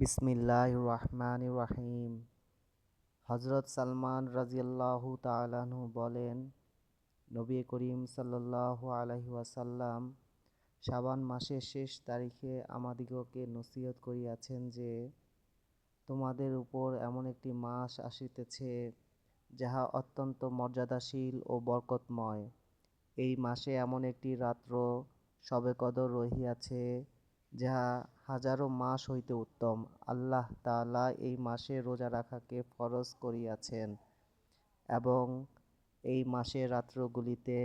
বিসমিল্লাহির রহমানির রহিম। হযরত সালমান রাদিয়াল্লাহু তাআলা আনহু বলেন, নবী করিম সাল্লাল্লাহু আলাইহি ওয়াসাল্লাম শাবান মাসের শেষ তারিখে আমাদিগকে নসিহত করিয়াছেন যে, তোমাদের উপর এমন একটি মাস আসিতেছে যাহা অত্যন্ত মর্যাদাশীল ও বরকতময়। এই মাসে এমন একটি রাত্র শবে কদর রহিয়াছে যাহা হাজারো মাস হইতে উত্তম। আল্লাহ তাআলা এই মাসে রোজা রাখাকে ফরজ করিয়াছেন এবং এই মাসের রাত্রগুলিতে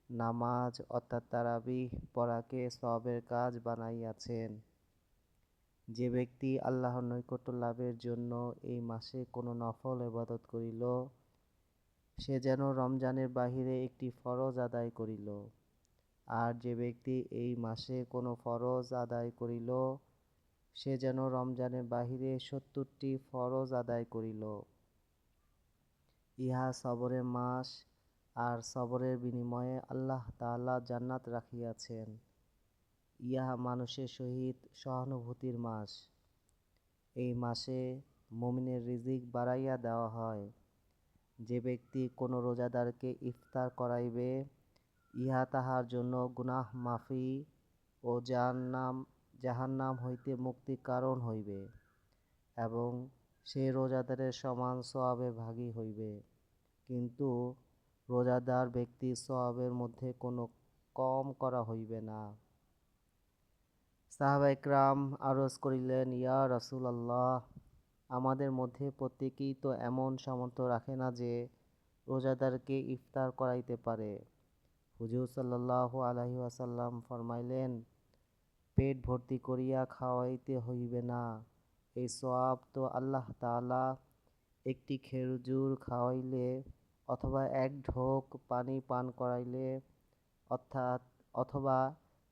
নামাজ অর্থাৎ তারাবিহ পড়াকে সওয়াবের কাজ বানাইয়াছেন। যে ব্যক্তি আল্লাহর নৈকট্য লাভের জন্য এই মাসে কোনো নফল ইবাদত করিল, সে যেন রমজানের বাহিরে একটি ফরজ আদায় করিল। আর যে ব্যক্তি এই মাসে কোনো ফরজ আদায় করিল, সে যেন রমজানের বাহিরে ৭০টি ফরজ আদায় করিল। ইহা সবরের মাস, আর সবরের বিনিময়ে আল্লাহ তাআলা জান্নাত রাখিয়াছেন। ইহা মানুষের সহিত সহানুভূতির মাস। এই মাসে মুমিনের রিজিক বাড়াইয়া দেওয়া হয়। যে ব্যক্তি কোনো রোজাদারকে ইফতার করাইবে, ইহা তাহার জন্য গুনাহ মাফি ও জাহান্নাম হইতে মুক্তির কারণ হইবে এবং সে রোজাদারের সমান সওয়াবে ভাগী হইবে। কিন্তু রোজাদার ব্যক্তির সওয়াবের মধ্যে কোনো কম করা হইবে না। সাহাবায়ে কেরাম আরজ করিলেন, ইয়া রাসূলাল্লাহ, আমাদের মধ্যে প্রত্যেকেই তো এমন সামর্থ্য রাখে না যে রোজাদারকে ইফতার করাইতে পারে। হুজুর সাল্লাল্লাহু আলাইহি ওয়াসাল্লাম ফরমাইলেন, পেট ভর্তি করিয়া খাওয়াইতে হইবে না। এই সওয়াব তো আল্লাহ তাআলা একটি খেজুর খাওয়াইলে অথবা এক ঢোক পানি পান করাইলে অথবা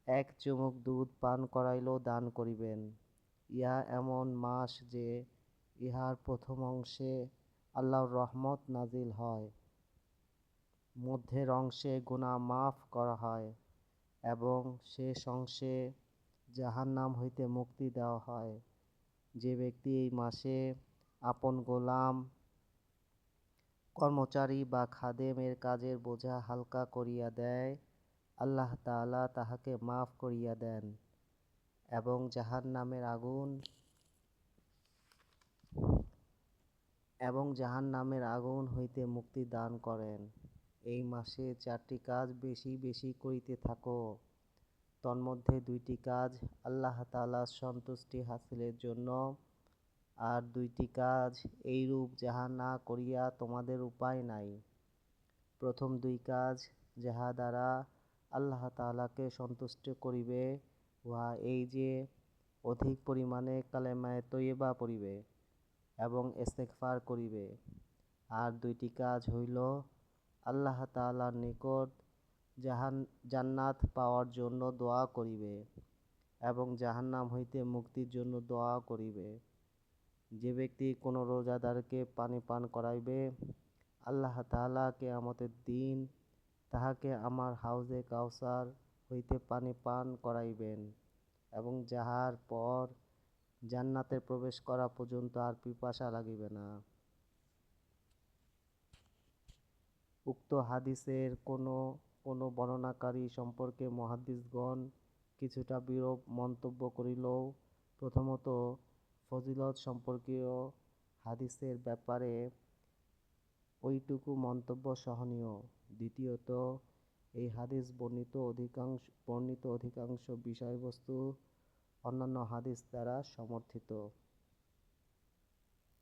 এক চুমুক দুধ পান করাইলেও দান করিবেন। ইহা এমন মাস যে ইহার প্রথম অংশে আল্লাহর রহমত নাজিল হয়, মধ্যের অংশে গুনাহ মাফ করা হয় এবং শেষ অংশে জাহান্নাম হইতে মুক্তি দেওয়া হয়। যে ব্যক্তি এই মাসে আপন গোলাম, কর্মচারী বা খাদেম এর কাজের বোঝা হালকা করিয়া দেয়, আল্লাহ তাআলা তাহাকে মাফ করিয়া দেন এবং জাহান্নামের আগুন হইতে মুক্তি দান করেন। এই মাসে 4টি কাজ বেশি বেশি করিতে থাকো। তন্মধ্যে 2টি কাজ আল্লাহ তাআলার সন্তুষ্টি হাসিলের জন্য, আর 2টি কাজ এইরূপ যাহা না করিয়া তোমাদের উপায় নাই। প্রথম 2 কাজ যাহা দ্বারা আল্লাহ তাআলাকে সন্তুষ্ট করিবে, উহা এই যে অধিক পরিমাণে কালেমায়ে তয়্যিবা পড়িবে এবং ইস্তেগফার করিবে। আর 2টি কাজ হইল আল্লাহ তাআলার নিকট জান্নাত পাওয়ার জন্য দোয়া করিবে এবং জাহান্নাম হইতে মুক্তির জন্য দোয়া করিবে। যে ব্যক্তি কোনো রোজাদারকে পানি পান করাইবে, আল্লাহ তাআলা কিয়ামতের দিন তাহাকে আমার হাউজে কাউসার হইতে পানি পান করাইবেন এবং যাহার পর জান্নাতে প্রবেশ করা পর্যন্ত আর পিপাসা লাগিবে না। উক্ত হাদিসের কোনো বর্ণনাকারী সম্পর্কে মুহাদ্দিসগণ কিছুটা বিরূপ মন্তব্য করিলেও, প্রথমত ফজিলত সম্পর্কীয় হাদিসের ব্যাপারে ওইটুকু মন্তব্য সহনীয়। দ্বিতীয়ত, এই হাদিস বর্ণিত অধিকাংশ বিষয়বস্তু অন্যান্য হাদিস দ্বারা সমর্থিত।